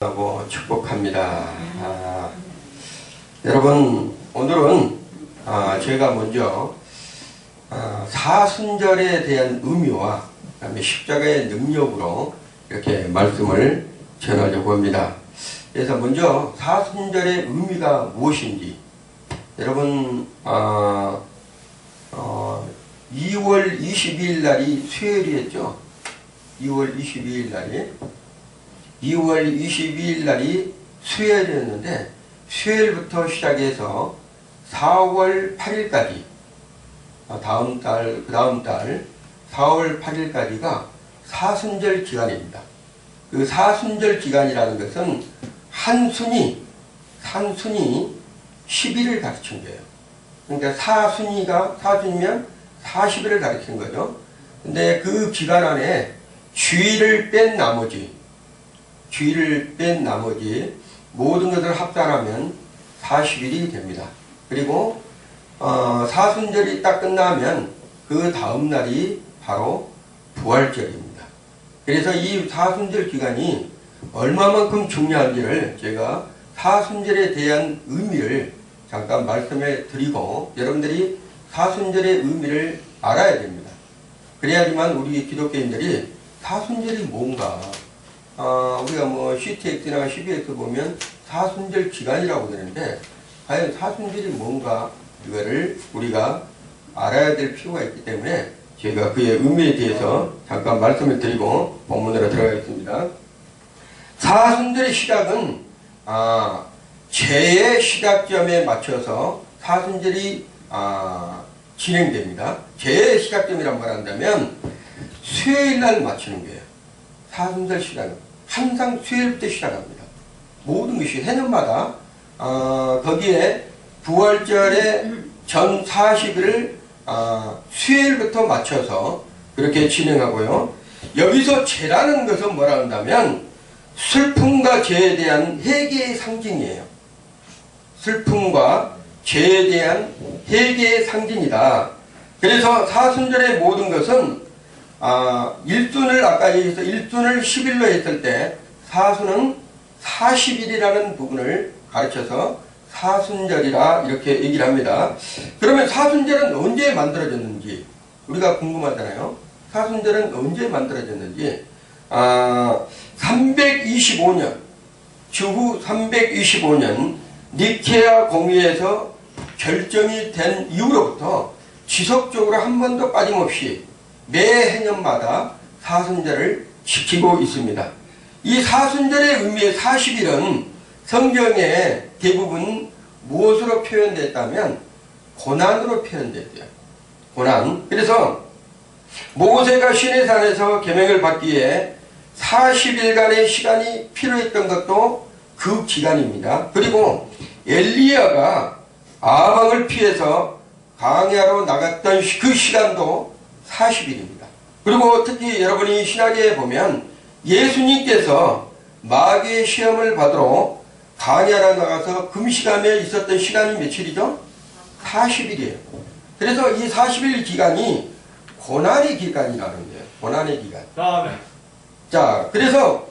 하고 축복합니다. 여러분, 오늘은 제가 먼저 사순절에 대한 의미와 그다음에 십자가의 능력으로 이렇게 말씀을 전하려고 합니다. 그래서 먼저 사순절의 의미가 무엇인지, 여러분 2월 22일 날이 수요일이었죠. 2월 22일 날이 수요일이었는데, 수요일부터 시작해서 4월 8일까지, 그 다음 달 4월 8일까지가 사순절 기간입니다. 그 사순절 기간이라는 것은 한순이 10일을 가르친 거예요. 그러니까 사순이면 40일을 가르치는 거죠. 근데 그 기간 안에 주일을 뺀 나머지 모든 것을 합산하면 40일이 됩니다. 그리고 사순절이 딱 끝나면 그 다음 날이 바로 부활절입니다. 그래서 이 사순절 기간이 얼마만큼 중요한지를 제가 사순절에 대한 의미를 잠깐 말씀해 드리고, 여러분들이 사순절의 의미를 알아야 됩니다. 그래야지만 우리 기독교인들이 사순절이 뭔가, 우리가 뭐 CTX나 CBX 보면 사순절 기간이라고 되는데, 과연 사순절이 뭔가, 이거를 우리가 알아야 될 필요가 있기 때문에 제가 그의 의미에 대해서 잠깐 말씀을 드리고 본문으로 들어가겠습니다. 사순절의 시작은 제의 시작점에 맞춰서 사순절이 진행됩니다. 제의 시작점이란 말 한다면 수요일날 맞추는 거예요. 사순절 시작은 항상 수요일부터 시작합니다. 모든 것이 해년마다 거기에 부활절의 전 40일을 수요일부터 맞춰서 그렇게 진행하고요. 여기서 죄라는 것은 뭐라 한다면 슬픔과 죄에 대한 회개의 상징이에요. 슬픔과 죄에 대한 회개의 상징이다. 그래서 사순절의 모든 것은 일순을 아까 얘기해서 일순을 10일로 했을 때 사순은 40일이라는 부분을 가르쳐서 사순절이라 이렇게 얘기를 합니다. 그러면 사순절은 언제 만들어졌는지 우리가 궁금하잖아요. 사순절은 언제 만들어졌는지 325년 주후 325년 니케아 공의에서 결정이 된 이후로부터 지속적으로 한 번도 빠짐없이 매 해년마다 사순절을 지키고 있습니다. 이 사순절의 의미의 40일은 성경에 대부분 무엇으로 표현됐다면 고난으로 표현됐대요. 고난. 그래서 모세가 시내산에서 계명을 받기에 40일간의 시간이 필요했던 것도 그 기간입니다. 그리고 엘리야가 아방을 피해서 광야로 나갔던 그 시간도 40일입니다. 그리고 특히 여러분이 신약에 보면 예수님께서 마귀의 시험을 받으러 광야로 나가서 금식하며 있었던 시간이 며칠이죠? 40일이에요. 그래서 이 40일 기간이 고난의 기간이라는 거예요. 고난의 기간. 자, 그래서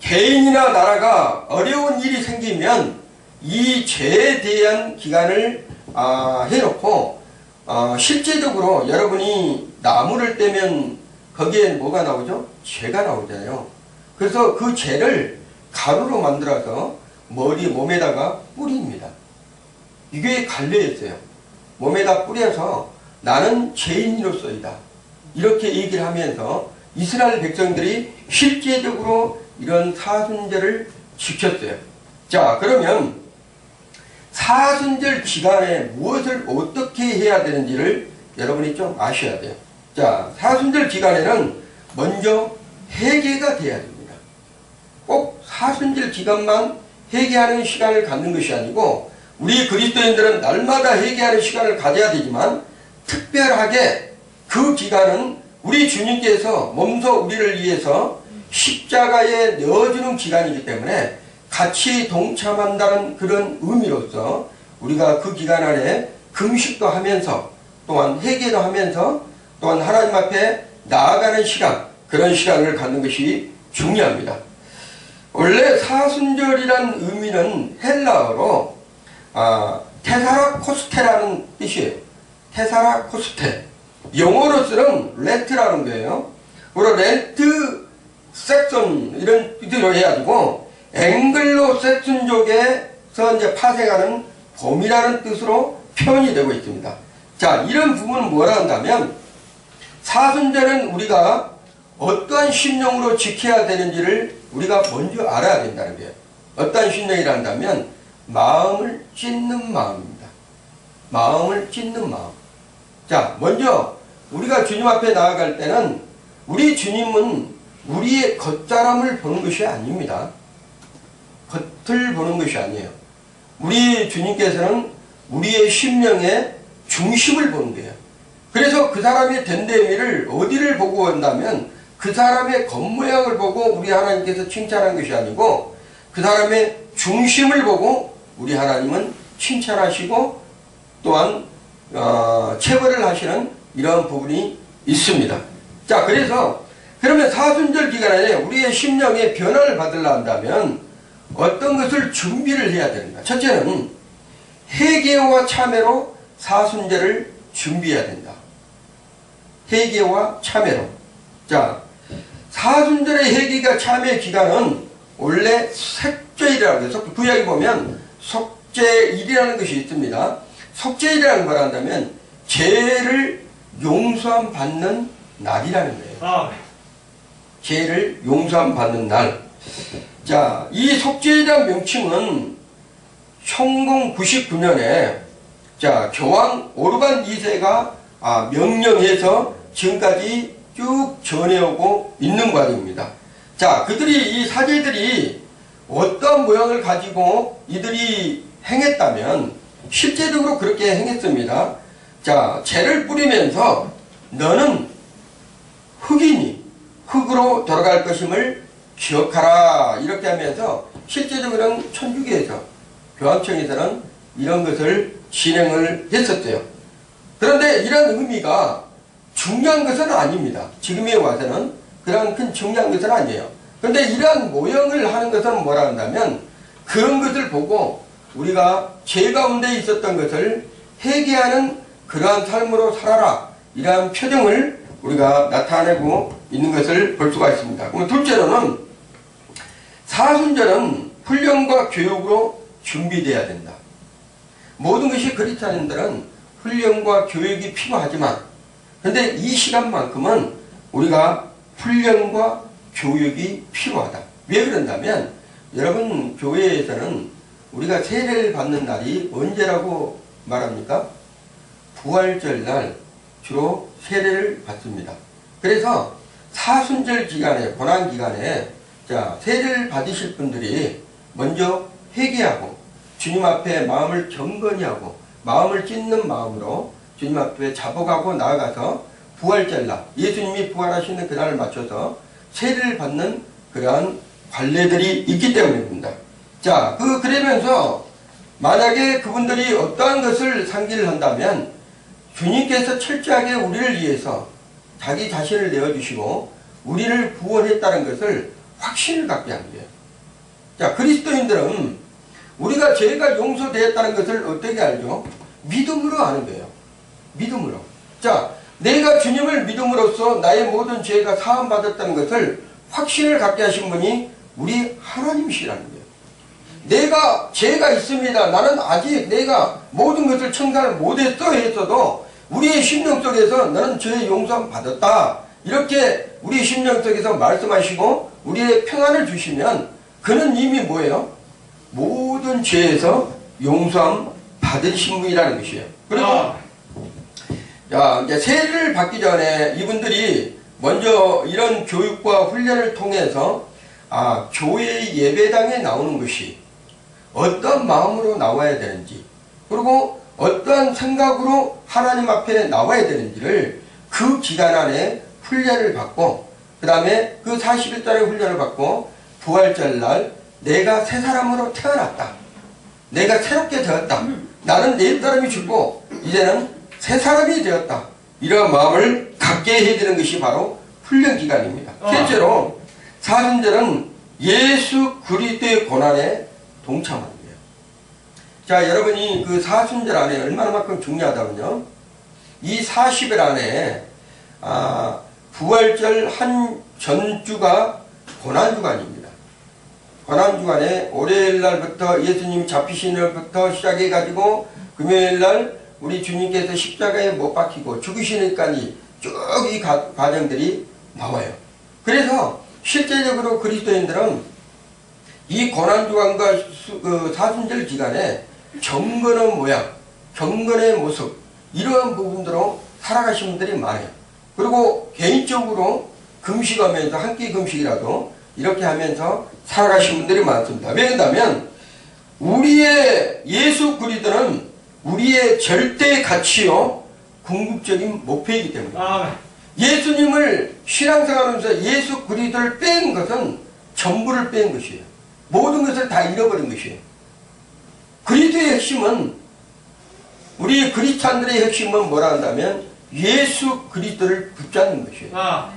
개인이나 나라가 어려운 일이 생기면 이 죄에 대한 기간을 해놓고 실제적으로 여러분이 나무를 떼면 거기에 뭐가 나오죠? 죄가 나오잖아요. 그래서 그 죄를 가루로 만들어서 몸에다가 뿌립니다. 이게 관례였어요. 몸에다 뿌려서 나는 죄인으로서이다, 이렇게 얘기를 하면서 이스라엘 백성들이 실제적으로 이런 사순절을 지켰어요. 자, 그러면 사순절 기간에 무엇을 어떻게 해야 되는지를 여러분이 좀 아셔야 돼요. 자, 사순절 기간에는 먼저 회개가 돼야 됩니다. 꼭 사순절 기간만 회개하는 시간을 갖는 것이 아니고, 우리 그리스도인들은 날마다 회개하는 시간을 가져야 되지만, 특별하게 그 기간은 우리 주님께서 몸소 우리를 위해서 십자가에 넣어주는 기간이기 때문에 같이 동참한다는 그런 의미로서 우리가 그 기간 안에 금식도 하면서 또한 회개도 하면서 또한 하나님 앞에 나아가는 시간, 그런 시간을 갖는 것이 중요합니다. 원래 사순절이란 의미는 헬라어로 테사라코스테라는 뜻이에요. 테사라코스테. 영어로 쓰는 레트라는 거예요. 그리고 레트 섹션 이런 뜻으로 해가지고 앵글로 섹슨족에서 이제 파생하는 봄이라는 뜻으로 표현이 되고 있습니다. 자, 이런 부분은 뭐라 한다면 사순절은 우리가 어떠한 심령으로 지켜야 되는지를 우리가 먼저 알아야 된다는 거예요. 어떠한 심령이라 한다면 마음을 찢는 마음입니다. 마음을 찢는 마음. 자, 먼저 우리가 주님 앞에 나아갈 때는 우리 주님은 우리의 겉사람을 보는 것이 아닙니다. 겉을 보는 것이 아니에요. 우리 주님께서는 우리의 심령의 중심을 보는 거예요. 그래서 그 사람의 됨됨이를 어디를 보고 온다면 그 사람의 겉모양을 보고 우리 하나님께서 칭찬한 것이 아니고 그 사람의 중심을 보고 우리 하나님은 칭찬하시고 또한 체벌을 하시는 이런 부분이 있습니다. 자, 그래서 그러면 사순절 기간에 우리의 심령의 변화를 받으려 한다면 어떤 것을 준비를 해야 됩니다. 첫째는 회개와 참회로 사순절을 준비해야 된다. 회개와 참회로. 자, 사순절의 회개가 참회 기간은 원래 속죄일이라고 해서 구약에 보면 속죄일이라는 것이 있습니다. 속죄일이라는 걸 한다면 죄를 용서함 받는 날이라는 거예요. 죄를 용서함 받는 날. 자, 이 속죄일이라는 명칭은 성공 99년에 자, 교황 오르반 2세가 명령해서 지금까지 쭉 전해오고 있는 과정입니다. 자, 이 사제들이 어떤 모양을 가지고 이들이 행했다면 실제적으로 그렇게 행했습니다. 자, 죄를 뿌리면서 너는 흙이니 흙으로 돌아갈 것임을 기억하라 이렇게 하면서 실제적으로는 천주교에서 교황청에서는 이런 것을 진행을 했었대요. 그런데 이런 의미가 중요한 것은 아닙니다. 지금에 와서는 그런 큰 중요한 것은 아니에요. 그런데 이러한 모형을 하는 것은 뭐라 한다면 그런 것을 보고 우리가 죄 가운데 있었던 것을 회개하는 그러한 삶으로 살아라 이러한 표정을 우리가 나타내고 있는 것을 볼 수가 있습니다. 그럼 둘째로는 사순절은 훈련과 교육으로 준비되어야 된다. 모든 것이 그리스도인들은 훈련과 교육이 필요하지만 그런데 이 시간만큼은 우리가 훈련과 교육이 필요하다. 왜 그런다면 여러분 교회에서는 우리가 세례를 받는 날이 언제라고 말합니까? 부활절 날 주로 세례를 받습니다. 그래서 사순절 기간에 고난 기간에 자, 세례를 받으실 분들이 먼저 회개하고 주님 앞에 마음을 경건히 하고 마음을 찢는 마음으로 주님 앞에 자복하고 나아가서 부활절날 예수님이 부활하시는 그날을 맞춰서 세례를 받는 그러한 관례들이 있기 때문입니다. 자, 그러면서 만약에 그분들이 어떠한 것을 상기를 한다면 주님께서 철저하게 우리를 위해서 자기 자신을 내어주시고 우리를 구원했다는 것을 확신을 갖게 하는 거예요. 자, 그리스도인들은 우리가 죄가 용서되었다는 것을 어떻게 알죠? 믿음으로 아는 거예요. 믿음으로. 자, 내가 주님을 믿음으로써 나의 모든 죄가 사함받았다는 것을 확신을 갖게 하신 분이 우리 하나님이시라는 거예요. 내가 죄가 있습니다. 나는 아직 내가 모든 것을 청산을 못했어 했어도 우리의 심령 속에서 나는 죄의 용서함 받았다. 이렇게 우리 심령 속에서 말씀하시고 우리의 평안을 주시면 그는 이미 뭐예요? 모든 죄에서 용서함 받으신 분이라는 것이에요. 그리고 자, 이제 세례를 받기 전에 이분들이 먼저 이런 교육과 훈련을 통해서 교회의 예배당에 나오는 것이 어떤 마음으로 나와야 되는지 그리고 어떠한 생각으로 하나님 앞에 나와야 되는지를 그 기간 안에 훈련을 받고 그 다음에 그 40일간의 훈련을 받고 부활절날 내가 새 사람으로 태어났다. 내가 새롭게 되었다. 나는 옛 사람이 죽고 이제는 새 사람이 되었다. 이런 마음을 갖게 해야 되는 것이 바로 훈련 기간입니다. 실제로 사순절은 예수 그리스도의 고난에 동참하는 거예요. 자, 여러분이 그 사순절 안에 얼마나만큼 중요하다면요. 이 40일 안에 부활절 한 전주가 고난주간입니다. 고난주간에 월요일 날부터 예수님 잡히신 날부터 시작해가지고 금요일 날 우리 주님께서 십자가에 못 박히고 죽으시는까지 쭉 이 과정들이 나와요. 그래서 실제적으로 그리스도인들은 이 고난주간과 사순절 기간에 경건의 모양, 경건의 모습 이러한 부분으로 살아가신 분들이 많아요. 그리고 개인적으로 금식하면서 한 끼 금식이라도 이렇게 하면서 살아가신 분들이 많습니다. 왜 그러냐면 우리의 예수 그리스도는 우리의 절대 가치요 궁극적인 목표이기 때문에 예수님을 신앙생활하면서 예수 그리스도를 뺀 것은 전부를 뺀 것이에요. 모든 것을 다 잃어버린 것이에요. 그리스도의 핵심은 우리 그리스도인들의 핵심은 뭐라 한다면 예수 그리스도를 붙잡는 것이에요.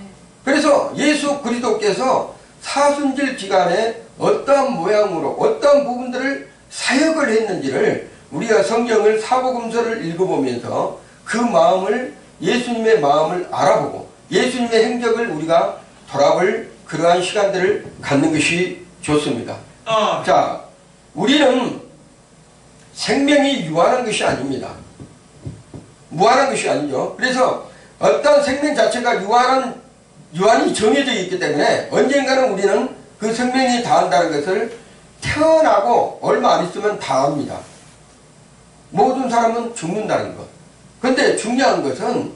그래서 예수 그리스도께서 사순절 기간에 어떠한 모양으로 어떠한 부분들을 사역을 했는지를 우리가 성경을 사복음서를 읽어보면서 그 마음을 예수님의 마음을 알아보고 예수님의 행적을 우리가 돌아볼 그러한 시간들을 갖는 것이 좋습니다. 자, 우리는 생명이 유한한 것이 아닙니다. 무한한 것이 아니죠. 그래서 어떤 생명 자체가 유한이 정해져 있기 때문에 언젠가는 우리는 그 생명이 다한다는 것을 태어나고 얼마 안 있으면 다합니다. 모든 사람은 죽는다는 것. 그런데 중요한 것은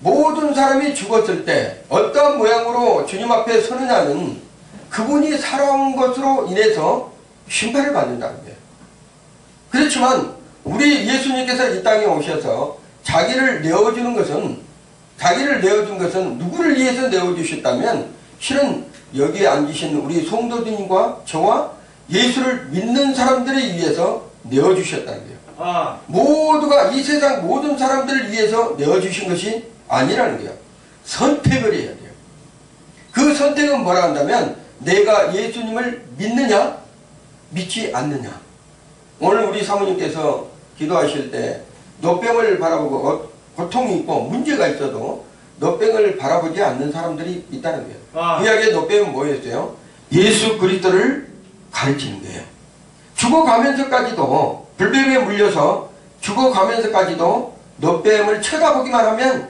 모든 사람이 죽었을 때 어떤 모양으로 주님 앞에 서느냐는 그분이 살아온 것으로 인해서 심판을 받는다는 거예요. 그렇지만 우리 예수님께서 이 땅에 오셔서 자기를 내어준 것은 누구를 위해서 내어주셨다면 실은 여기에 앉으신 우리 성도님과 저와 예수를 믿는 돼지들을 위해서 내어주셨다는 거예요. 모두가 이 세상 모든 사람들을 위해서 내어주신 것이 아니라는 거예요. 선택을 해야 돼요. 그 선택은 뭐라 한다면 내가 예수님을 믿느냐 믿지 않느냐. 오늘 우리 사모님께서 기도하실 때 노병을 바라보고 고통이 있고 문제가 있어도 노병을 바라보지 않는 사람들이 있다는 거예요. 그 이야기의 노병은 뭐였어요? 예수 그리스도를 가르치는 거예요. 죽어가면서까지도 불뱀에 물려서 죽어가면서까지도 노뱀을 쳐다보기만 하면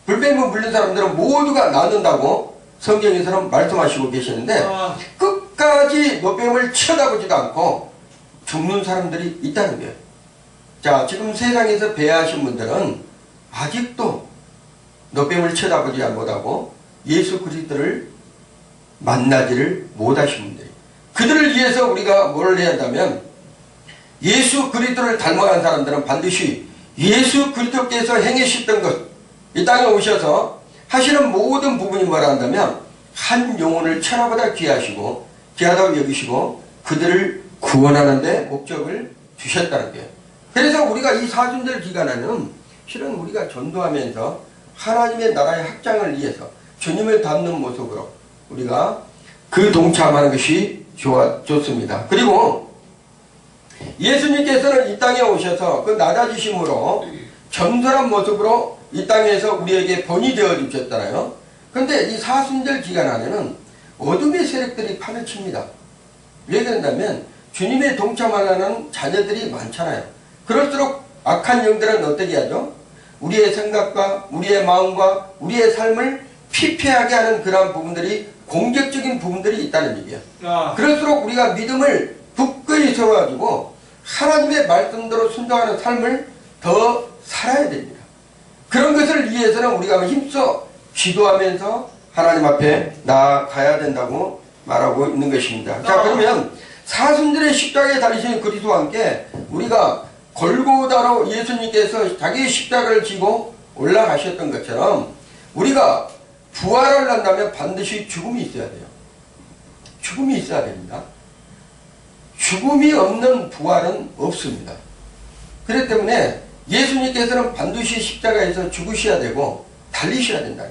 불뱀에 물린 사람들은 모두가 낫는다고 성경에서는 말씀하시고 계시는데 끝까지 노뱀을 쳐다보지도 않고 죽는 사람들이 있다는 거예요. 자, 지금 세상에서 배회하신 분들은 아직도 노뱀을 쳐다보지 못하고 예수 그리스도를 만나지를 못하신 분들이, 그들을 위해서 우리가 뭘 해야 한다면 예수 그리스도를 닮아간 사람들은 반드시 예수 그리스도께서 행하셨던 것, 이 땅에 오셔서 하시는 모든 부분이 뭐라 한다면 한 영혼을 천하보다 귀하시고 귀하다고 여기시고 그들을 구원하는 데 목적을 주셨다는 거예요. 그래서 우리가 이 사순절 기간에는 실은 우리가 전도하면서 하나님의 나라의 확장을 위해서 주님을 닮는 모습으로 우리가 그 동참하는 것이 좋습니다. 그리고 예수님께서는 이 땅에 오셔서 그 낮아지심으로 겸손한 모습으로 이 땅에서 우리에게 본이 되어 주셨잖아요. 그런데 이 사순절 기간 안에는 어둠의 세력들이 판을 칩니다. 왜 그런다면 주님의 동참하려는 자녀들이 많잖아요. 그럴수록 악한 영들은 어떻게 하죠? 우리의 생각과 우리의 마음과 우리의 삶을 피폐하게 하는 그러한 부분들이 공격적인 부분들이 있다는 얘기예요. 그럴수록 우리가 믿음을 굳건히 세워가지고 하나님의 말씀대로 순종하는 삶을 더 살아야 됩니다. 그런 것을 위해서는 우리가 힘써 기도하면서 하나님 앞에 나아가야 된다고 말하고 있는 것입니다. 자, 그러면 사순절의 십자가에 달리신 그리스도와 함께 우리가 골고다로 예수님께서 자기의 십자가를 지고 올라가셨던 것처럼 우리가 부활을 한다면 반드시 죽음이 있어야 돼요. 죽음이 있어야 됩니다. 죽음이 없는 부활은 없습니다. 그렇기 때문에 예수님께서는 반드시 십자가에서 죽으셔야 되고 달리셔야 된다.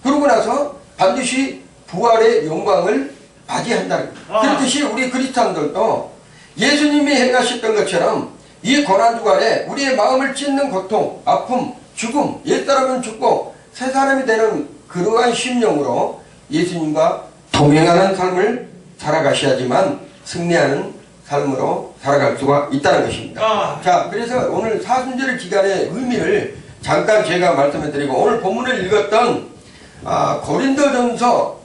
그러고 나서 반드시 부활의 영광을 맞이한다. 그렇듯이 우리 그리스도인들도 예수님이 행하셨던 것처럼 이 고난주간에 우리의 마음을 찢는 고통, 아픔, 죽음, 옛사람은 죽고 새 사람이 되는 그러한 심령으로 예수님과 동행하는 삶을 살아가셔야지만 승리하는 삶으로 살아갈 수가 있다는 것입니다. 자, 그래서 오늘 사순절 기간의 의미를 잠깐 제가 말씀해 드리고, 오늘 본문을 읽었던 고린도전서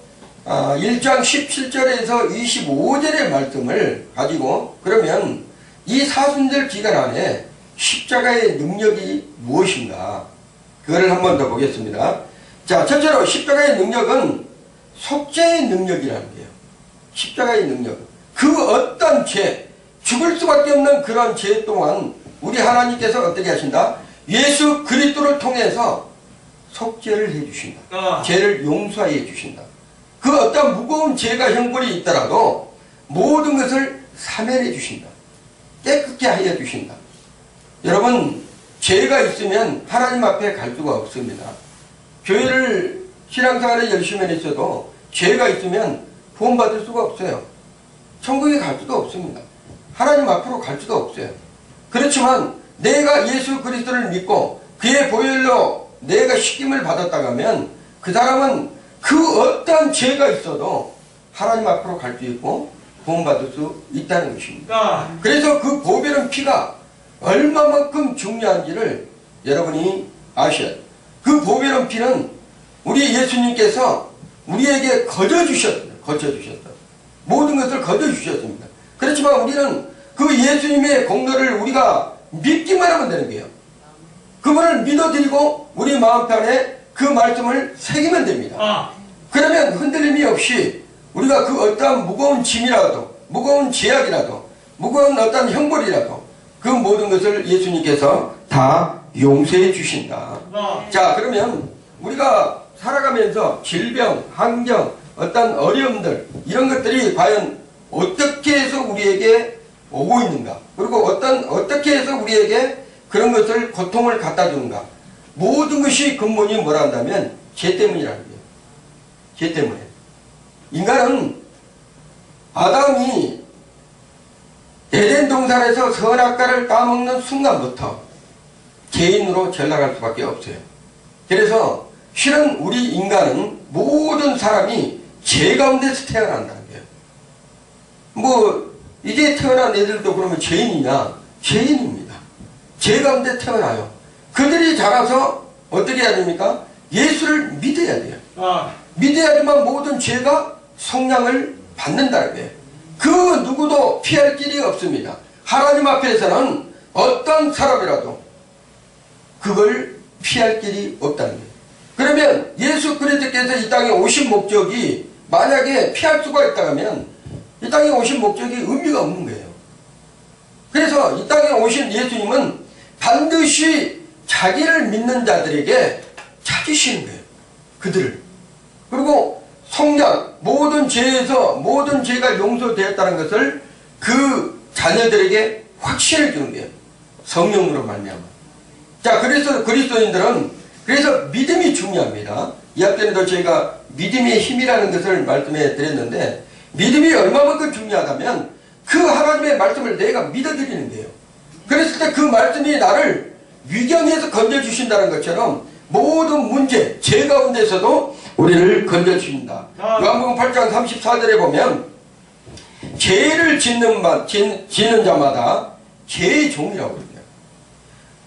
1장 17절에서 25절의 말씀을 가지고, 그러면 이 사순절 기간 안에 십자가의 능력이 무엇인가, 그거를 한 번 더 보겠습니다. 자, 첫째로 십자가의 능력은 속죄의 능력이라는 거예요. 십자가의 능력. 그 어떤 죄, 죽을 수밖에 없는 그런 죄 또한 우리 하나님께서 어떻게 하신다? 예수 그리스도를 통해서 속죄를 해주신다. 죄를 용서해 주신다. 그 어떤 무거운 죄가 형벌이 있더라도 모든 것을 사면해 주신다. 깨끗게 하여 주신다. 여러분, 죄가 있으면 하나님 앞에 갈 수가 없습니다. 교회를 신앙생활에 열심히 했어도 죄가 있으면 구원받을 수가 없어요. 천국에 갈 수도 없습니다. 하나님 앞으로 갈 수도 없어요. 그렇지만 내가 예수 그리스도를 믿고 그의 보혈로 내가 씻김을 받았다고 하면 그 사람은 그 어떤 죄가 있어도 하나님 앞으로 갈 수 있고 구원받을 수 있다는 것입니다. 그래서 그 보배는 피가 얼마만큼 중요한지를 여러분이 아셔야 돼요. 그 보배는 피는 우리 예수님께서 우리에게 거저주셨어요. 모든 것을 거저주셨습니다. 그렇지만 우리는 그 예수님의 공로를 우리가 믿기만 하면 되는 거예요. 그분을 믿어드리고 우리 마음편에 그 말씀을 새기면 됩니다. 그러면 흔들림이 없이 우리가 그 어떠한 무거운 짐이라도, 무거운 제약이라도, 무거운 어떤 형벌이라도 그 모든 것을 예수님께서 다 용서해 주신다. 자, 그러면 우리가 살아가면서 질병, 환경, 어떤 어려움들, 이런 것들이 과연 어떻게 해서 우리에게 오고 있는가, 그리고 어떻게 해서 우리에게 그런 것을, 고통을 갖다 주는가, 모든 것이 근본이 뭐라 한다면 죄 때문이라는 거예요. 죄 때문에. 인간은 아담이 에덴 동산에서 선악과를 따먹는 순간부터 죄인으로 전락할 수밖에 없어요. 그래서 실은 우리 인간은, 모든 사람이 죄 가운데서 태어난다는 거예요. 뭐 이제 태어난 애들도 그러면 죄인이냐? 죄인입니다. 죄 가운데 태어나요. 그들이 자라서 어떻게 해야 됩니까? 예수를 믿어야 돼요. 믿어야지만 모든 죄가 성량을 받는다는 거예요. 그 누구도 피할 길이 없습니다. 하나님 앞에서는 어떤 사람이라도 그걸 피할 길이 없다는 거예요. 그러면 예수 그리스도께서 이 땅에 오신 목적이 만약에 피할 수가 있다면 이 땅에 오신 목적이 의미가 없는 거예요. 그래서 이 땅에 오신 예수님은 반드시 자기를 믿는 자들에게 찾으시는 거예요. 그들을. 그리고 성장, 모든 죄에서 모든 죄가 용서되었다는 것을 그 자녀들에게 확신을 주는 거예요. 성령으로 말미암아. 자, 그래서 그리스도인들은 그래서 믿음이 중요합니다. 이 앞전에도 저희가 믿음의 힘이라는 것을 말씀해 드렸는데, 믿음이 얼마만큼 중요하다면 그 하나님의 말씀을 내가 믿어드리는 거예요. 그랬을 때 그 말씀이 나를 위경에서 건져주신다는 것처럼 모든 문제, 죄 가운데서도 우리를 건져주신다. 요한복음 8장 34절에 보면 죄를 짓는 자마다 죄의 종이라고 그래요.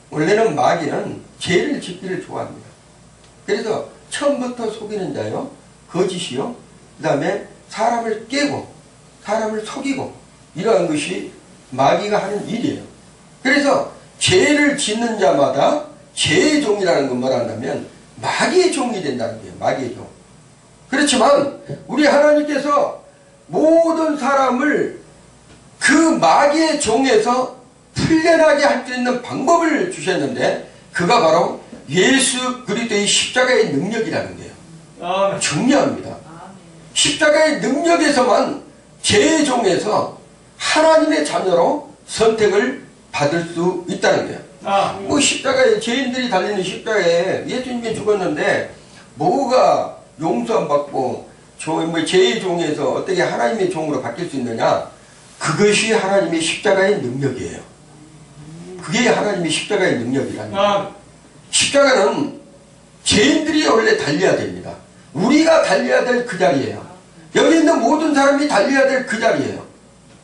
원래는 마귀는 죄를 짓기를 좋아합니다. 그래서 처음부터 속이는 자요, 거짓이요, 그 다음에 사람을 깨고 사람을 속이고, 이러한 것이 마귀가 하는 일이에요. 그래서 죄를 짓는 자마다 죄의 종이라는 건 뭐라 한다면 마귀의 종이 된다는 거예요. 마귀의 종. 그렇지만 우리 하나님께서 모든 사람을 그 마귀의 종에서 풀려나게 할 수 있는 방법을 주셨는데, 그가 바로 예수 그리스도의 십자가의 능력이라는 거예요. 중요합니다. 십자가의 능력에서만 죄의 종에서 하나님의 자녀로 선택을 받을 수 있다는 거예요. 뭐 십자가에, 죄인들이 달리는 십자가에 예수님이 죽었는데 뭐가 용서 안 받고 제 종에서 어떻게 하나님의 종으로 바뀔 수 있느냐? 그것이 하나님의 십자가의 능력이에요. 그게 하나님의 십자가의 능력이라니까. 십자가는 죄인들이 원래 달려야 됩니다. 우리가 달려야 될 그 자리예요. 여기 있는 모든 사람이 달려야 될 그 자리예요.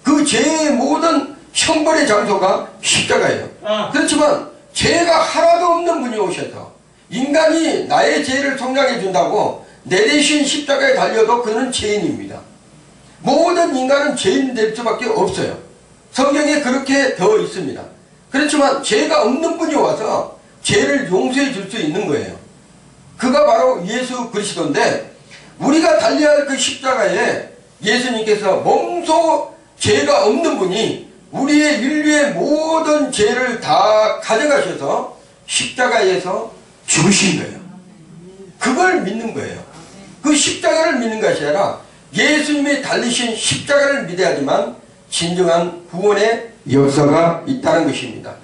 그 죄의 모든 형벌의 장소가 십자가예요. 그렇지만 죄가 하나도 없는 분이 오셔서 인간이 나의 죄를 속량해 준다고 내 대신 십자가에 달려도 그는 죄인입니다. 모든 인간은 죄인 될 수밖에 없어요. 성경에 그렇게 되어 있습니다. 그렇지만 죄가 없는 분이 와서 죄를 용서해 줄 수 있는 거예요. 그가 바로 예수 그리스도인데, 우리가 달려야 할 그 십자가에 예수님께서 몸소 죄가 없는 분이 우리의 인류의 모든 죄를 다 가져가셔서 십자가에서 죽으신 거예요. 그걸 믿는 거예요. 그 십자가를 믿는 것이 아니라 예수님이 달리신 십자가를 믿어야지만 진정한 구원의 역사가 있다는 것입니다.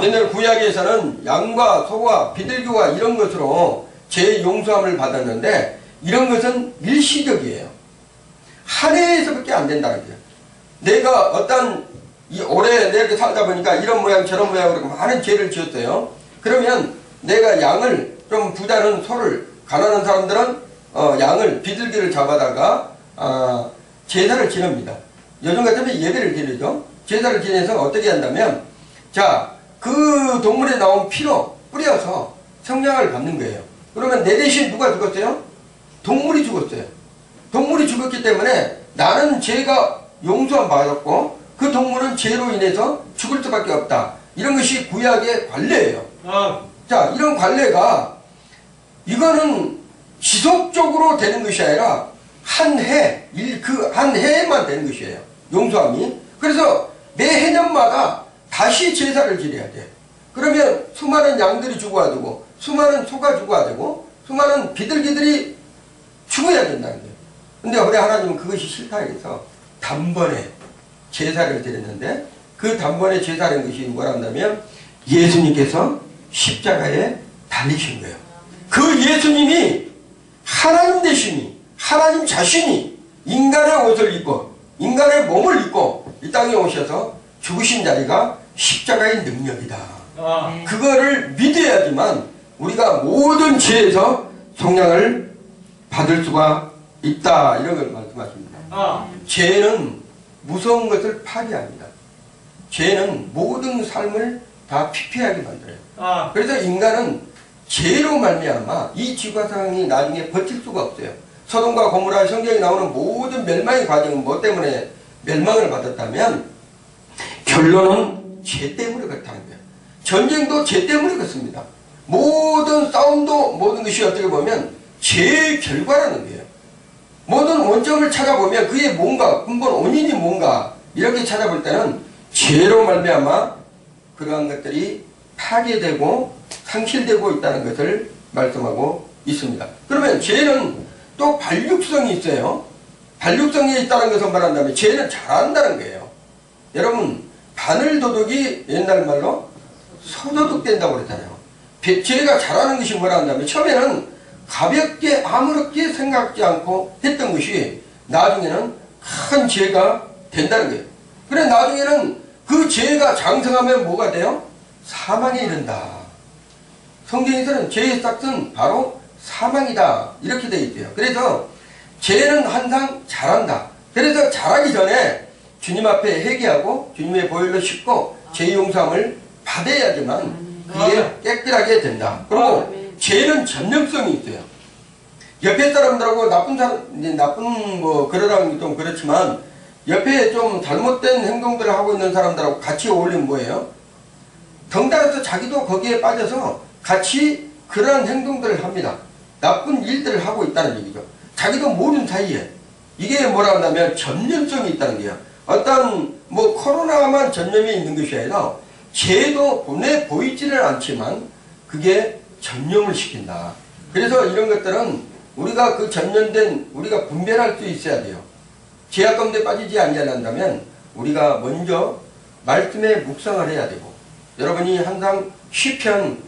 옛날 구약에서는 양과 소와 비둘기와 이런 것으로 죄 용서함을 받았는데, 이런 것은 일시적이에요. 한 해에서밖에 안 된다는 거예요. 내가 어떤 올해 내가 살다 보니까 이런 모양 저런 모양으로 많은 죄를 지었어요. 그러면 내가 양을 좀 부자는 소를, 가난한 사람들은 양을 비둘기를 잡아다가 제사를 지냅니다. 요즘 같으면 예배를 드리죠. 제사를 지내서 어떻게 한다면, 자, 그 동물에 나온 피로 뿌려서 성냥을 받는 거예요. 그러면 내 대신 누가 죽었어요? 동물이 죽었어요. 동물이 죽었기 때문에 나는 죄가 용서함 받았고 그 동물은 죄로 인해서 죽을 수밖에 없다. 이런 것이 구약의 관례예요. 자, 이런 관례가 이거는 지속적으로 되는 것이 아니라 한 해에만 되는 것이에요. 용서함이. 그래서 매 해년마다 다시 제사를 지내야 돼. 그러면 수많은 양들이 죽어야 되고, 수많은 소가 죽어야 되고, 수많은 비둘기들이 죽어야 된다는 거예요. 근데 우리 하나님은 그것이 싫다 해서 단번에 제사를 드렸는데, 그 단번에 제사라는 것이 뭐란다면 예수님께서 십자가에 달리신 거예요. 그 예수님이 하나님 되시니, 하나님 자신이 인간의 옷을 입고 인간의 몸을 입고 이 땅에 오셔서 죽으신 자리가 십자가의 능력이다. 그거를 믿어야지만 우리가 모든 죄에서 속량을 받을 수가 있다. 이런 걸 말씀하십니다. 죄는 무서운 것을 파괴합니다. 죄는 모든 삶을 다 피폐하게 만들어요. 그래서 인간은 죄로 말미암아 이 지구상이 나중에 버틸 수가 없어요. 소돔과 고모라 성경에 나오는 모든 멸망의 과정은 뭐 때문에 멸망을 받았다면 결론은 죄 때문에 그렇다는 거예요. 전쟁도 죄 때문에 그렇습니다. 모든 싸움도 모든 것이 어떻게 보면 죄의 결과라는 거예요. 모든 원점을 찾아보면 그게 뭔가, 근본 원인이 뭔가 이렇게 찾아볼 때는 죄로 말미암아 그러한 것들이 파괴되고 상실되고 있다는 것을 말씀하고 있습니다. 그러면 죄는 또 반육성이 있어요. 반육성이 있다는 것을 말한다면 죄는 잘한다는 거예요. 여러분, 바늘도둑이 옛날 말로 소도둑 된다고 그랬잖아요. 죄가 잘하는 것이 뭐라 한다면 처음에는 가볍게 아무렇게 생각지 않고 했던 것이 나중에는 큰 죄가 된다는 거예요. 그래 나중에는 그 죄가 장성하면 뭐가 돼요? 사망에 이른다. 성경에서는 죄의 싹은 바로 사망이다. 이렇게 되어 있대요. 그래서 죄는 항상 잘한다. 그래서 잘하기 전에 주님 앞에 회개하고 주님의 보혈로 씻고 죄 용서함을 받아야지만 그게 깨끗하게 된다. 그리고 죄는 전념성이 있어요. 옆에 사람들하고 나쁜 뭐 그러라는 게 좀 그렇지만 옆에 좀 잘못된 행동들을 하고 있는 사람들하고 같이 어울리면 뭐예요? 덩달아서 자기도 거기에 빠져서 같이 그러한 행동들을 합니다. 나쁜 일들을 하고 있다는 얘기죠. 자기도 모르는 사이에. 이게 뭐라 한다면 전념성이 있다는 거예요. 어떤 뭐 코로나만 전념이 있는 것이 아니라 죄도 눈에 보이지는 않지만 그게 전념을 시킨다. 그래서 이런 것들은 우리가 그 전념된 우리가 분별할 수 있어야 돼요. 죄악 가운데 빠지지 않는다면 우리가 먼저 말씀에 묵상을 해야 되고, 여러분이 항상 시편은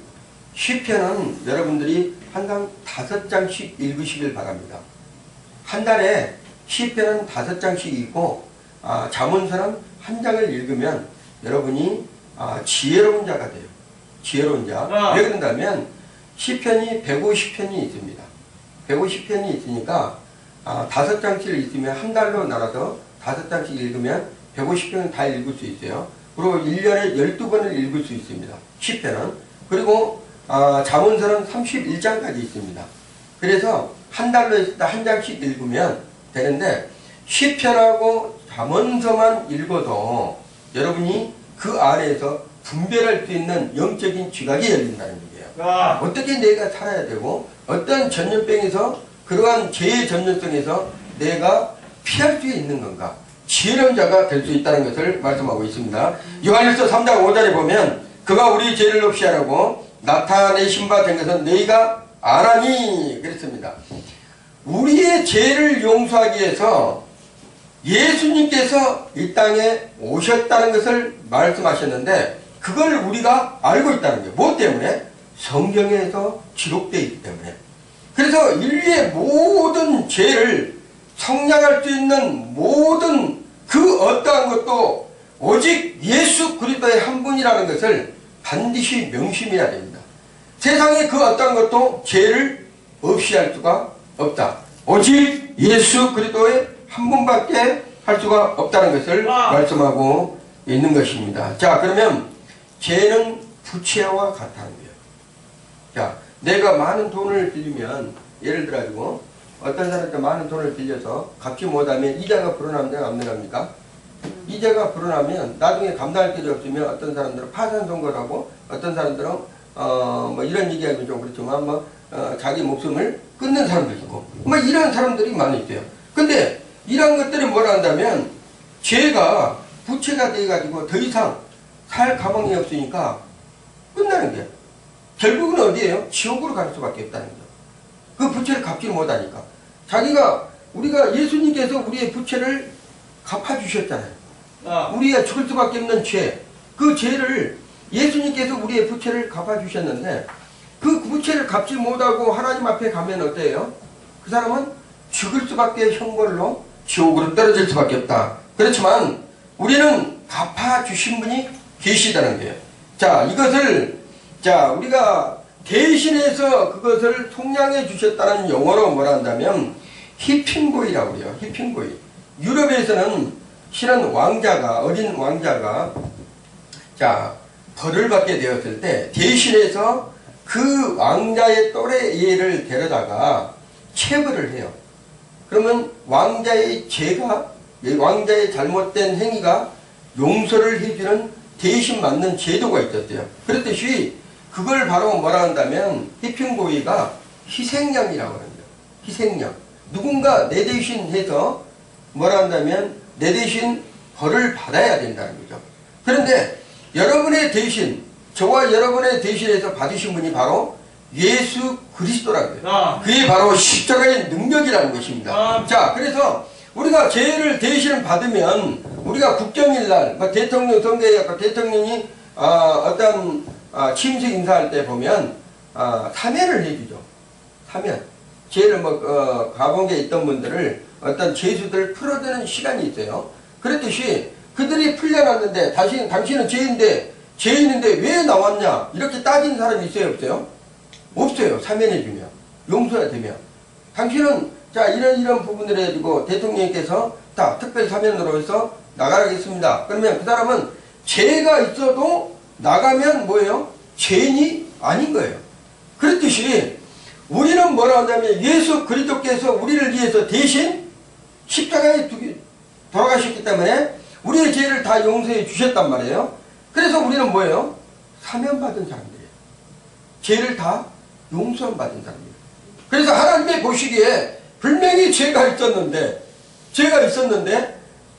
여러분들이 항상 5장씩 읽으시길 바랍니다. 한 달에 시편은 5장씩 읽고 잠언서는 1장을 읽으면 여러분이 지혜로운 자가 돼요. 지혜로운 자. 왜 그런다면 시편이 150편이 있습니다. 150편이 있으니까 5장씩 있으면 한 달로 나눠서 5장씩 읽으면 150편은 다 읽을 수 있어요. 그리고 1년에 12번을 읽을 수 있습니다. 시편은. 그리고 잠언서는 31장까지 있습니다. 그래서 한 달로 했을 때 한 장씩 읽으면 되는데 시편하고 잠언서만 읽어도 여러분이 그 안에서 분별할 수 있는 영적인 지각이 열린다는 얘기예요. 어떻게 내가 살아야 되고 어떤 전염병에서 그러한 죄의 전염성에서 내가 피할 수 있는 건가, 지혜로운 자가 될 수 있다는 것을 말씀하고 있습니다. 요한일서 3장 5절에 보면 그가 우리 죄를 없이 하라고 나타내신 바 된 것은 너희가 아나니 그랬습니다. 우리의 죄를 용서하기 위해서 예수님께서 이 땅에 오셨다는 것을 말씀하셨는데 그걸 우리가 알고 있다는 거예요. 뭐 때문에? 성경에서 기록되어 있기 때문에. 그래서 인류의 모든 죄를 성량할 수 있는 모든 그 어떠한 것도 오직 예수 그리스도의 한 분이라는 것을 반드시 명심해야 됩니다. 세상에 그 어떠한 것도 죄를 없이 할 수가 없다. 오직 예수 그리스도의 한 분밖에 할 수가 없다는 것을 말씀하고 있는 것입니다. 자, 그러면 죄는 부채와 같다는 거예요. 자, 내가 많은 돈을 빌리면 예를 들어 가지고 어떤 사람한테 많은 돈을 빌려서 갚지 못하면 이자가 불어납니까? 안 불어납니까? 이자가 불어나면 나중에 감당할 길이 없으면 어떤 사람들은 파산 선고를 하고 어떤 사람들은 뭐 이런 얘기하면 좀 그렇지만 자기 목숨을 끊는 사람도 있고 뭐 이런 사람들이 많이 있어요. 근데 이런 것들이 뭐라 한다면 죄가 부채가 돼가지고 더 이상 살 가망이 없으니까 끝나는 거예요. 결국은 어디예요? 지옥으로 갈 수밖에 없다는 거예요. 그 부채를 갚지 못하니까. 우리가 예수님께서 우리의 부채를 갚아주셨잖아요. 우리가 죽을 수밖에 없는 죄, 그 죄를 예수님께서 우리의 부채를 갚아주셨는데 그 부채를 갚지 못하고 하나님 앞에 가면 어때요? 그 사람은 죽을 수밖에 형벌로 지옥으로 떨어질 수밖에 없다. 그렇지만 우리는 갚아주신 분이 계시다는 거예요. 자, 이것을 우리가 대신해서 그것을 속량해 주셨다는 용어로 뭐라 한다면 히핑보이라고 그래요. 히핑보이. 유럽에서는 실은 어린 왕자가 벌을 받게 되었을 때 대신해서 그 왕자의 또래 애를 데려다가 체벌을 해요. 그러면 왕자의 왕자의 잘못된 행위가 용서를 해주는 대신 맞는 제도가 있었어요. 그렇듯이 그걸 바로 뭐라 한다면 히핑보이가 희생양이라고 합니다. 희생양. 누군가 내 대신 해서 뭐라 한다면 내 대신 벌을 받아야 된다는 거죠. 그런데 여러분의 대신, 저와 여러분의 대신해서 받으신 분이 바로 예수 그리스도라는 거예요. 그게 바로 십자가의 능력이라는 것입니다. 자, 그래서 우리가 죄를 대신 받으면 우리가 국경일날 대통령 선거에 갖고 대통령이 어떤 취임식 인사할 때 보면 사면을 해주죠. 사면. 죄를 가본 게 있던 분들을 어떤 죄수들을 풀어드는 시간이 있어요. 그렇듯이 그들이 풀려났는데 당신은 죄인인데 왜 나왔냐 이렇게 따지는 사람이 있어요, 없어요? 없어요. 사면해주면, 용서되면. 당신은 이런 부분을 해가지고 대통령께서 특별 사면으로 해서 나가겠습니다. 그러면 그 사람은 죄가 있어도 나가면 뭐예요? 죄인이 아닌 거예요. 그렇듯이 우리는 뭐라 한다면 예수 그리스도께서 우리를 위해서 대신 십자가에 돌아가셨기 때문에 우리의 죄를 다 용서해 주셨단 말이에요. 그래서 우리는 뭐예요? 사면받은 사람들이에요. 죄를 다 용서받은 사람이에요. 그래서 하나님의 보시기에 분명히 죄가 있었는데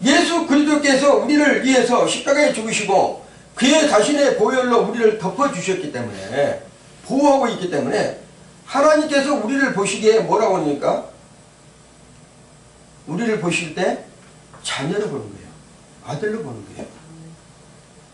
예수 그리스도께서 우리를 위해서 십자가에 죽으시고 그의 자신의 보혈로 우리를 덮어주셨기 때문에 보호하고 있기 때문에 하나님께서 우리를 보시기에 뭐라고 합니까? 우리를 보실 때 자녀를 보는 거예요. 아들로 보는 거예요.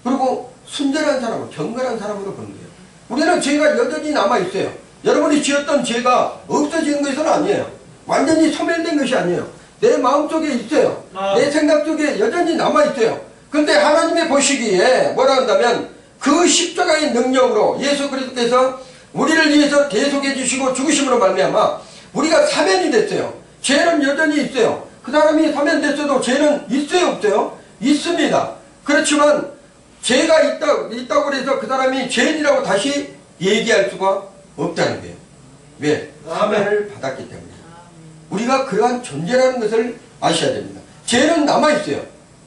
그리고 순전한 사람으로, 경건한 사람으로 보는 거예요. 우리는 죄가 여전히 남아있어요. 여러분이 지었던 죄가 없어지는 것은 아니에요. 완전히 소멸된 것이 아니에요. 내 마음속에 있어요. 내 생각 속에 여전히 남아있어요. 근데 하나님이 보시기에 뭐라 한다면 그 십자가의 능력으로 예수 그리스도께서 우리를 위해서 대속해 주시고 죽으심으로 말미암아 우리가 사면이 됐어요. 죄는 여전히 있어요. 그 사람이 사면됐어도 죄는 있어요 없어요? 있습니다. 그렇지만 죄가 있다고 해서 그 사람이 죄인이라고 다시 얘기할 수가 없다는 거예요. 왜? 사면을 받았기 때문에. 우리가 그러한 존재라는 것을 아셔야 됩니다. 죄는 남아있어요.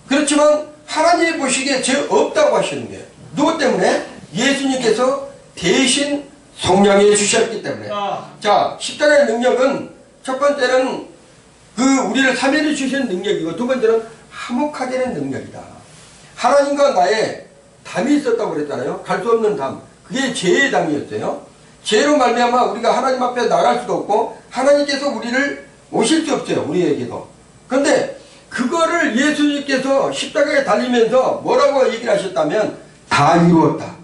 그렇지만 하나님이 보시기에 죄 없다고 하시는 거예요. 누구 때문에? 예수님께서 대신 속량해 주셨기 때문에. 자, 십자가의 능력은 첫 번째는 우리를 사면해 주시는 능력이고, 두 번째는 화목하게 하는 능력이다. 하나님과 나의 담이 있었다고 그랬잖아요. 갈 수 없는 담. 그게 죄의 담이었어요. 죄로 말미암아 우리가 하나님 앞에 나갈 수도 없고 하나님께서 우리를 오실 수 없어요. 우리에게도. 그런데 그거를 예수님께서 십자가에 달리면서 뭐라고 얘기를 하셨다면 다 이루었다.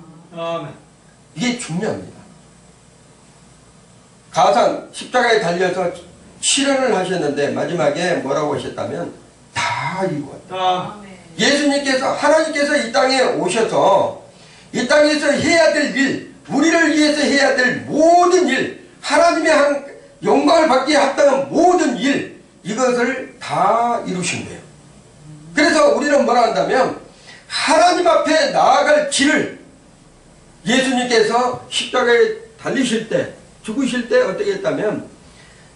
이게 중요합니다. 가상 십자가에 달려서 실현을 하셨는데 마지막에 뭐라고 하셨다면 다 이루었다. 예수님께서 하나님께서 이 땅에 오셔서 이 땅에서 해야 될 일, 우리를 위해서 해야 될 모든 일, 하나님의 한 영광을 받기에 합당한 모든 일, 이것을 다 이루신 거예요. 그래서 우리는 뭐라 한다면 하나님 앞에 나아갈 길을 예수님께서 십자가에 달리실 때, 죽으실 때 어떻게 했다면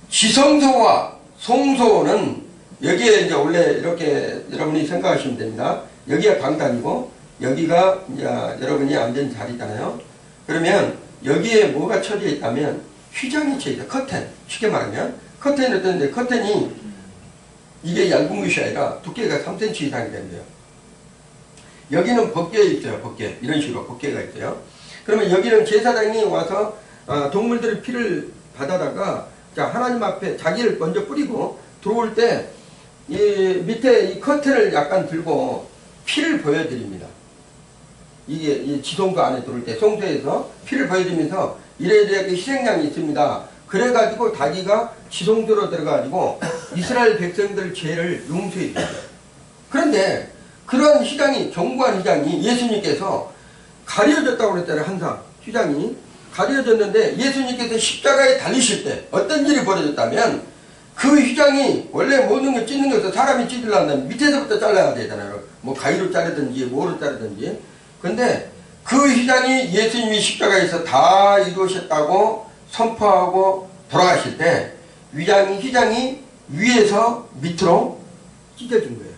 지성소와 성소는 여기에 이제 원래 이렇게 여러분이 생각하시면 됩니다. 여기가 강단이고 여기가 이제 여러분이 앉은 자리잖아요. 그러면 여기에 뭐가 쳐져 있다면 휘장이 쳐져 있다. 커튼. 쉽게 말하면 커튼이 어떤데 커튼이 이게 얇은 것이 아니라 두께가 3cm 이상이 된대요. 여기는 벗겨 있어요. 벗겨. 이런 식으로 벗겨가 있어요. 그러면 여기는 제사장이 와서 동물들의 피를 받아다가 자 하나님 앞에 자기를 먼저 뿌리고 들어올 때 이 밑에 이 커튼을 약간 들고 피를 보여드립니다. 이게 이 지성소 안에 들어올 때 성소에서 피를 보여주면서 이래저래 희생양이 있습니다. 그래가지고 자기가 지성소로 들어가지고 이스라엘 백성들 죄를 용서해 줍니다. 그런데 그러한 휘장이 견고한 휘장이 예수님께서 가려졌다고 그랬잖아요. 항상 휘장이 가려졌는데 예수님께서 십자가에 달리실 때 어떤 일이 벌어졌다면 그 휘장이 원래 모든 걸 찢는 것은 사람이 찢으려면 밑에서부터 잘라야 되잖아요. 뭐 가위로 자르든지 뭐로 자르든지. 근데 그 휘장이 예수님이 십자가에서 다 이루셨다고 선포하고 돌아가실 때 휘장이 위에서 밑으로 찢어진 거예요.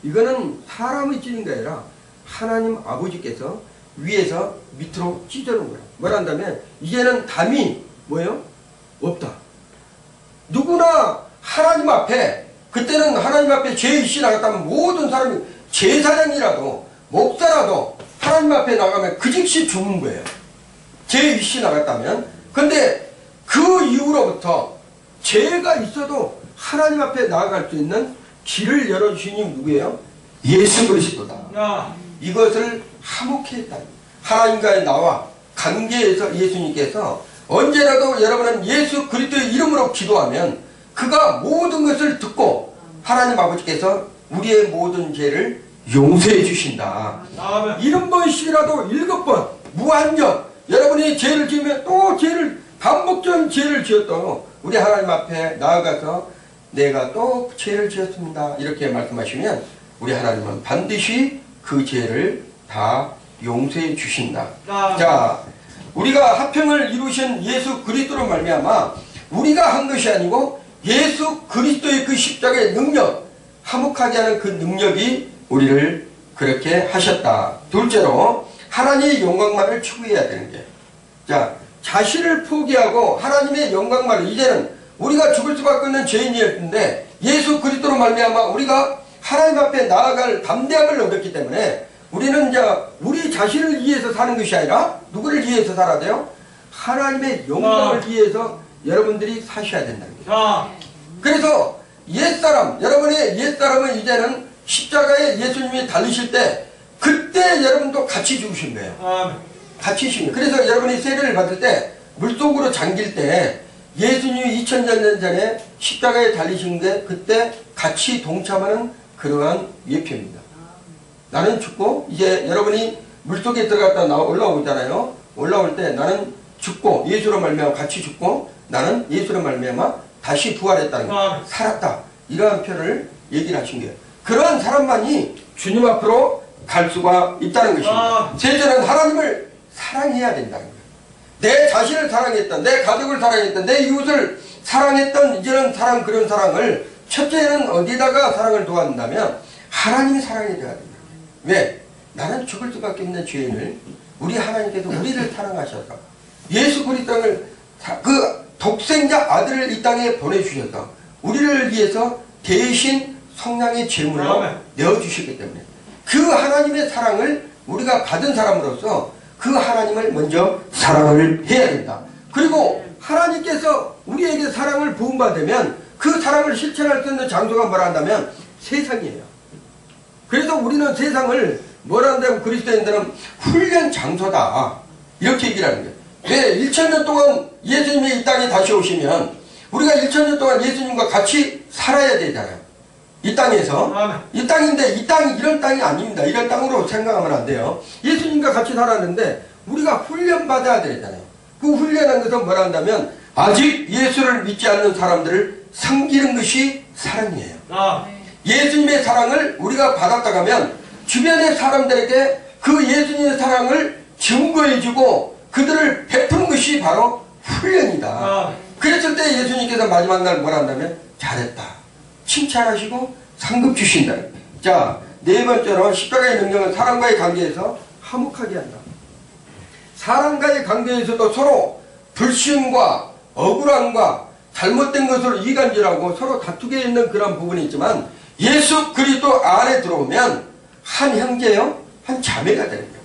이거는 사람이 찢는 게 아니라 하나님 아버지께서 위에서 밑으로 찢어놓은 거예요. 뭐란다면 이제는 담이 뭐예요? 없다. 누구나 하나님 앞에 그때는 하나님 앞에 죄의식이 나갔다면 모든 사람이 제사장이라도 목사라도 하나님 앞에 나가면 그 즉시 죽는 거예요. 죄의식이 나갔다면. 근데 그 이후로부터 죄가 있어도 하나님 앞에 나아갈 수 있는 길을 열어주신 이 누구예요? 예수 그리스도다. 이것을 화목해 했다. 하나님과의 나와 관계에서 예수님께서 언제라도 여러분은 예수 그리스도의 이름으로 기도하면 그가 모든 것을 듣고 하나님 아버지께서 우리의 모든 죄를 용서해 주신다. 이런 번씩이라도 7번 무한정 여러분이 죄를 지으면 또 죄를 반복적인 죄를 지었도 우리 하나님 앞에 나아가서 내가 또 죄를 지었습니다. 이렇게 말씀하시면 우리 하나님은 반드시 그 죄를 다 용서해 주신다. 자, 우리가 화평을 이루신 예수 그리스도로 말미암아 우리가 한 것이 아니고 예수 그리스도의 그 십자가의 능력, 화목하게 하는 그 능력이 우리를 그렇게 하셨다. 둘째로 하나님의 영광만을 추구해야 되는 게, 자, 자신을 포기하고 하나님의 영광만을, 이제는 우리가 죽을 수밖에 없는 죄인이었는데 예수 그리스도로 말미암아 우리가 하나님 앞에 나아갈 담대함을 얻었기 때문에 우리는 이제 우리 자신을 위해서 사는 것이 아니라 누구를 위해서 살아야 돼요? 하나님의 영광을 위해서 여러분들이 사셔야 된다는 거예요. 그래서 옛사람, 여러분의 옛사람은 이제는 십자가에 예수님이 달리실 때 그때 여러분도 같이 죽으신 거예요. 같이 죽으신 거예요. 그래서 여러분이 세례를 받을 때 물속으로 잠길 때 예수님이 2000년 전에 십자가에 달리신 게 그때 같이 동참하는 그러한 예표입니다. 나는 죽고 이제 여러분이 물속에 들어갔다 올라오잖아요. 올라올 때 나는 죽고 예수로 말미암아 같이 죽고 나는 예수로 말미암아 다시 부활했다는 거. 살았다. 이러한 표현을 얘기를 하신 거예요. 그러한 사람만이 주님 앞으로 갈 수가 있다는 것입니다. 셋째는 하나님을 사랑해야 된다는 거예요. 내 자신을 사랑했던, 내 가족을 사랑했던, 내 이웃을 사랑했던 이제는 사랑, 그런 사랑을 첫째는 어디다가 사랑을 도와준다면 하나님이 사랑이 되어야 된다. 왜? 나는 죽을 수밖에 없는 죄인을 우리 하나님께서 우리를 사랑하셔서 예수 그리스도를 그 독생자 아들을 이 땅에 보내주셔서 우리를 위해서 대신 성량의 제물로 내어주셨기 때문에 그 하나님의 사랑을 우리가 받은 사람으로서 그 하나님을 먼저 사랑을 해야 된다. 그리고 하나님께서 우리에게 사랑을 부음받으면 그 사랑을 실천할 수 있는 장소가 뭐라 한다면 세상이에요. 그래서 우리는 세상을 뭐라 한다면 그리스도인들은 훈련 장소다. 이렇게 얘기를 하는 거예요. 왜? 2000년 동안 예수님이 이 땅에 다시 오시면 우리가 2000년 동안 예수님과 같이 살아야 되잖아요. 이 땅에서. 이 땅인데 이 땅이 이런 땅이 아닙니다. 이런 땅으로 생각하면 안 돼요. 예수님과 같이 살았는데 우리가 훈련받아야 되잖아요. 그 훈련한 것은 뭐라 한다면 아직 예수를 믿지 않는 사람들을 섬기는 것이 사랑이에요. 예수님의 사랑을 우리가 받았다 하면 주변의 사람들에게 그 예수님의 사랑을 증거해주고 그들을 베푸는 것이 바로 훈련이다. 그랬을 때 예수님께서 마지막 날 뭐라 한다면 잘했다. 칭찬하시고 상급 주신다. 자, 네 번째로 십자가의 능력은 사람과의 관계에서 화목하게 한다. 사람과의 관계에서도 서로 불신과 억울함과 잘못된 것으로 이간질하고 서로 다투게 있는 그런 부분이 있지만 예수 그리스도 안에 들어오면 한 형제요, 한 자매가 되는 거예요.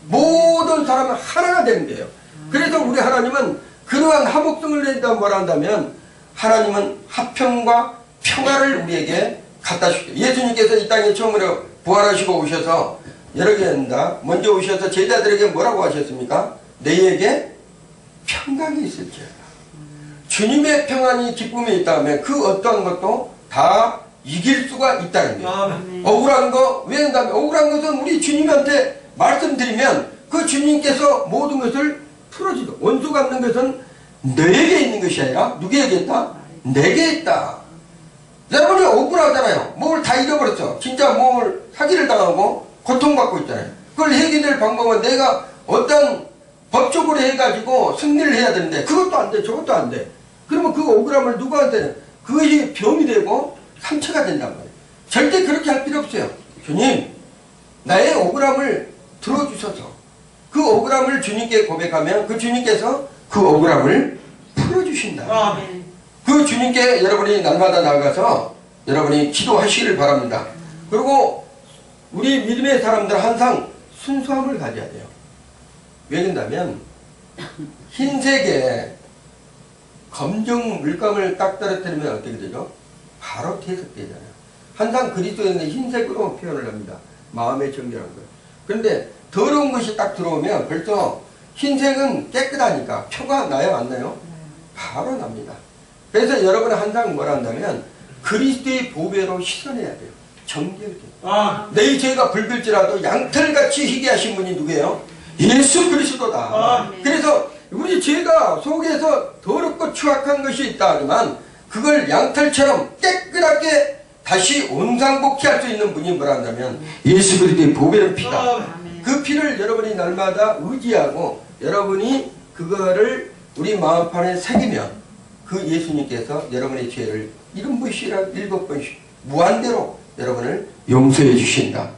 모든 사람은 하나가 되는 거예요. 그래서 우리 하나님은 그러한 화목성을 낸다 뭐라 한다면 하나님은 화평과 평화를 우리에게 갖다 주십니다. 예수님께서 이 땅에 처음으로 부활하시고 오셔서 여러 개입니다. 먼저 오셔서 제자들에게 뭐라고 하셨습니까? 너희에게 평강이 있을지어다. 주님의 평안이 기쁨이 있다면 그 어떠한 것도 다 이길 수가 있다는 거예요. 억울한 거, 왜 한다면 억울한 것은 우리 주님한테 말씀드리면 그 주님께서 모든 것을 풀어주죠. 원수 갚는 것은 너에게 있는 것이 아니라 누구에게 있다? 내게 있다. 여러분이 억울하잖아요. 몸을 다 잃어버렸어. 진짜 몸을 사기를 당하고 고통받고 있잖아요. 그걸 해결될 방법은 내가 어떤 법적으로 해가지고 승리를 해야 되는데 그것도 안 돼, 저것도 안 돼. 그러면 그 억울함을 누구한테는 그것이 병이 되고 상처가 된단 말이에요. 절대 그렇게 할 필요 없어요. 주님, 나의 억울함을 들어주셔서 그 억울함을 주님께 고백하면 그 주님께서 그 억울함을 풀어주신다. 그 주님께 여러분이 날마다 나가서 여러분이 기도하시기를 바랍니다. 그리고 우리 믿음의 사람들은 항상 순수함을 가져야 돼요. 왜 그런다면 흰색에 검정 물감을 딱 떨어뜨리면 어떻게 되죠? 바로 퇴색되잖아요. 항상 그리스도인은 흰색으로 표현을 합니다. 마음의 정결한 것. 그런데 더러운 것이 딱 들어오면 벌써 흰색은 깨끗하니까 표가 나요, 안 나요? 바로 납니다. 그래서 여러분은 항상 뭐라 한다면 그리스도의 보배로 씻어내야 돼요. 정결게. 내 죄가 붉을지라도 양털같이 희게 하신 분이 누구예요? 예수 그리스도다. 그래서 우리 죄가 속에서 더럽고 추악한 것이 있다 하지만 그걸 양털처럼 깨끗하게 다시 온상복귀할 수 있는 분이 뭐라 한다면 예수 그리스도의 보배의 피다. 그 피를 여러분이 날마다 의지하고 여러분이 그거를 우리 마음판에 새기면 그 예수님께서 여러분의 죄를 7번씩이나 7번씩 무한대로 여러분을 용서해 주신다.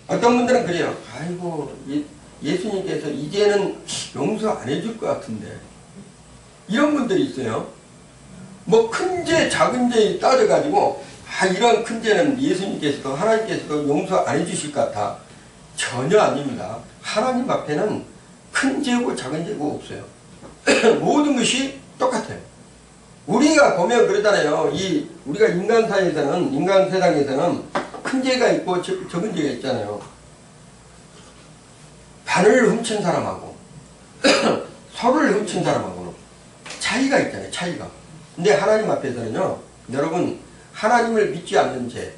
어떤 분들은 그래요. 아이고 예수님께서 이제는 용서 안 해줄 것 같은데 이런 분들이 있어요. 뭐 큰 죄 작은 죄 따져가지고 이런 큰 죄는 예수님께서도 하나님께서도 용서 안 해주실 것 같아. 전혀 아닙니다. 하나님 앞에는 큰 죄고 작은 죄고 없어요. 모든 것이 똑같아요. 우리가 보면 그러잖아요. 우리가 인간 사회에서는, 인간 세상에서는 큰 죄가 있고 적은 죄가 있잖아요. 바늘을 훔친 사람하고 소를 훔친 사람하고는 차이가 있잖아요. 차이가. 근데 하나님 앞에서는요. 여러분 하나님을 믿지 않는 죄,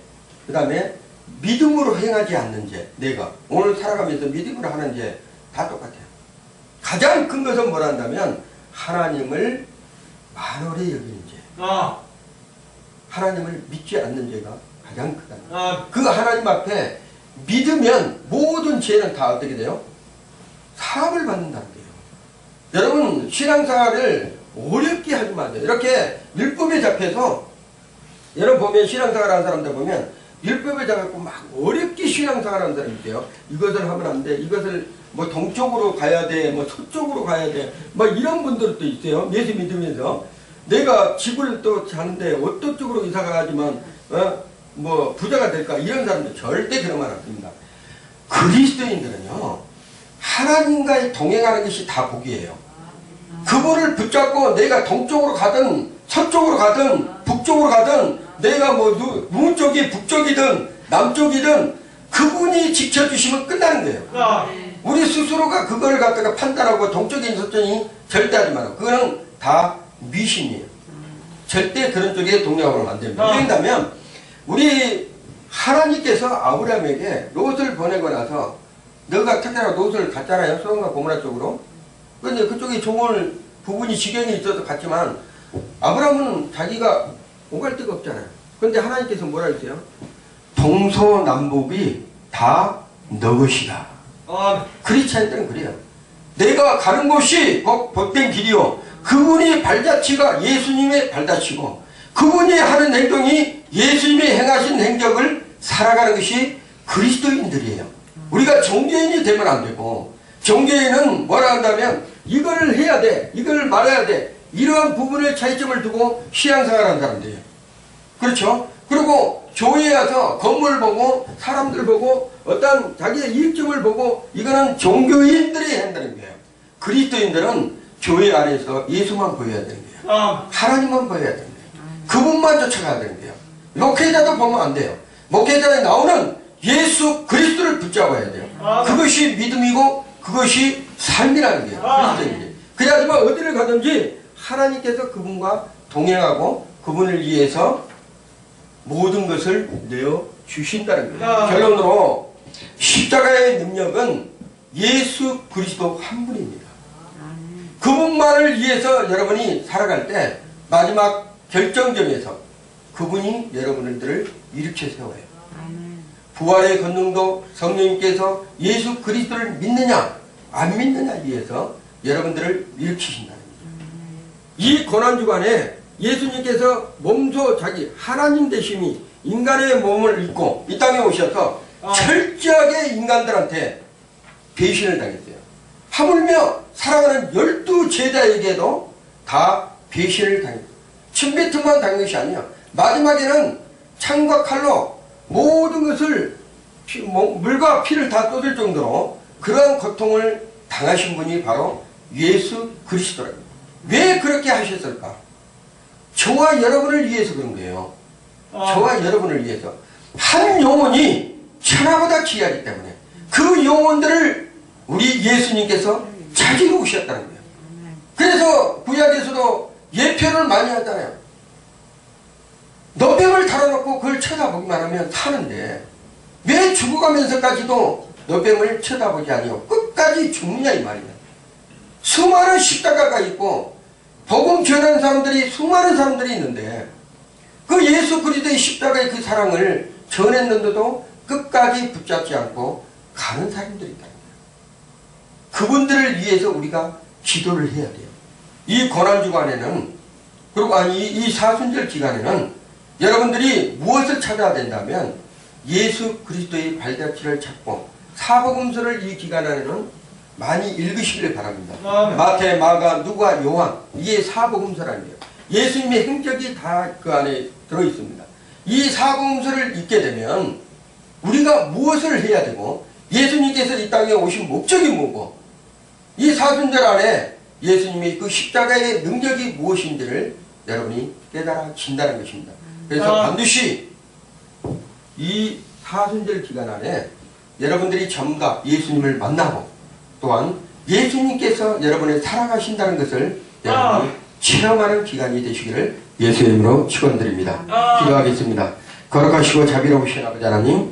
그 다음에 믿음으로 행하지 않는 죄, 내가 오늘 살아가면서 믿음으로 하는 죄 다 똑같아요. 가장 큰 것은 뭐라 한다면 하나님을 만월에 여기는 죄. 하나님을 믿지 않는 죄가 가장 크다. 그 하나님 앞에 믿으면 모든 죄는 다 어떻게 돼요? 사함을 받는다는 거예요. 여러분 신앙생활을 어렵게 하지 마세요. 이렇게 율법에 잡혀서 여러분 보면 신앙생활 하는 사람들 보면 율법에 잡고 막 어렵게 신앙생활 하는 사람이 있어요. 이것을 하면 안 돼. 이것을 뭐 동쪽으로 가야 돼. 뭐 서쪽으로 가야 돼. 막 이런 분들도 있어요. 예수 믿으면서 내가 집을 또 자는데 어떤 쪽으로 이사가 가지만 뭐 부자가 될까 이런 사람들 절대 그런 말 없습니다. 그리스도인들은요 하나님과의 동행하는 것이 다 복이에요. 그분을 붙잡고 내가 동쪽으로 가든 서쪽으로 가든 북쪽으로 가든 내가 뭐 누구 쪽이 북쪽이든 남쪽이든 그분이 지켜주시면 끝나는 거예요. 우리 스스로가 그걸 갖다가 판단하고 동쪽인 서쪽이 절대 하지 마라. 그거는 다 미신이에요. 절대 그런 쪽에 동력하면 안 됩니다. 왜냐하면 우리 하나님께서 아브라함에게 롯을 보내고 나서 너가 특별한 롯을 갔잖아요. 소돔과 고모라 쪽으로. 그런데 그쪽에 좋은 부분이 지경이 있어서 갔지만 아브라함은 자기가 오갈 데가 없잖아요. 그런데 하나님께서 뭐라 했어요? 동서남북이 다 너 것이다. 크리스찬들은 그래요. 내가 가는 곳이 곧 복된 길이요. 그분이 발자취가 예수님의 발자취고 그분이 하는 행동이 예수님이 행하신 행적을 살아가는 것이 그리스도인들이에요. 우리가 종교인이 되면 안 되고 종교인은 뭐라 한다면 이거를 해야 돼. 이걸 말해야 돼. 이러한 부분을 차이점을 두고 신앙생활하는 사람들이에요. 그렇죠? 그리고 교회에 와서 건물 보고 사람들 보고 어떤 자기의 이익점을 보고 이거는 종교인들이 한다는 거예요. 그리스도인들은 교회 안에서 예수만 보여야 되는 거예요. 하나님만 보여야 되는 거예요. 그분만 쫓아가야 되는 거예요. 목회자도 보면 안 돼요. 목회자에 나오는 예수 그리스도를 붙잡아야 돼요. 그것이 믿음이고 그것이 삶이라는 거예요. 그리스도인들이. 그래야지만 어디를 가든지 하나님께서 그분과 동행하고 그분을 위해서 모든 것을 내어 주신다는 거예요. 결론으로 십자가의 능력은 예수 그리스도 한 분입니다. 그분만을 위해서 여러분이 살아갈 때 마지막 결정점에서 그분이 여러분들을 일으켜 세워요. 부활의 권능도 성령님께서 예수 그리스도를 믿느냐 안 믿느냐 위해서 여러분들을 일으키신다는 거죠. 이 고난주간에 예수님께서 몸소 자기 하나님 되심이 인간의 몸을 입고 이 땅에 오셔서 철저하게 인간들한테 배신을 당했어요. 하물며 살아가는 12제자에게도 다 배신을 당했어요. 침뱉음만 당한 것이 아니야. 마지막에는 창과 칼로 모든 것을 물과 피를 다 쏟을 정도로 그러한 고통을 당하신 분이 바로 예수 그리스도랍니다. 왜 그렇게 하셨을까? 저와 여러분을 위해서 그런 거예요. 저와 여러분을 위해서. 한 영혼이 천하보다 귀하기 때문에 그 영혼들을 우리 예수님께서 찾으러 오셨다는 거예요. 그래서 구약에서도 예표를 많이 하잖아요. 노병을 달아놓고 그걸 쳐다보기만 하면 사는데 왜 죽어가면서까지도 노병을 쳐다보지 아니하고 끝까지 죽느냐 이 말이에요. 수많은 십자가가 있고 복음 전하는 사람들이 수많은 사람들이 있는데 그 예수 그리스도의 십자가의 그 사랑을 전했는데도 끝까지 붙잡지 않고 가는 사람들이 있다는 거예요. 그분들을 위해서 우리가 기도를 해야 돼요. 이 고난주간에는 그리고 이 사순절 기간에는 여러분들이 무엇을 찾아야 된다면 예수 그리스도의 발자취를 찾고 사복음서를 이 기간 안에는 많이 읽으시길 바랍니다. 마태, 마가, 누가, 요한 이게 사복음서라는 거예요. 예수님의 행적이 다 그 안에 들어있습니다. 이 사복음서를 읽게 되면 우리가 무엇을 해야 되고 예수님께서 이 땅에 오신 목적이 뭐고 이 사순절 안에 예수님이 그 십자가의 능력이 무엇인지를 여러분이 깨달아진다는 것입니다. 그래서 반드시 이 사순절 기간 안에 여러분들이 전부 다 예수님을 만나고 또한 예수님께서 여러분을 살아가신다는 것을 여러분이 체험하는 기간이 되시기를 예수의 이름으로 축원드립니다. 기도하겠습니다. 거룩하시고 자비로우신 아버지 하나님,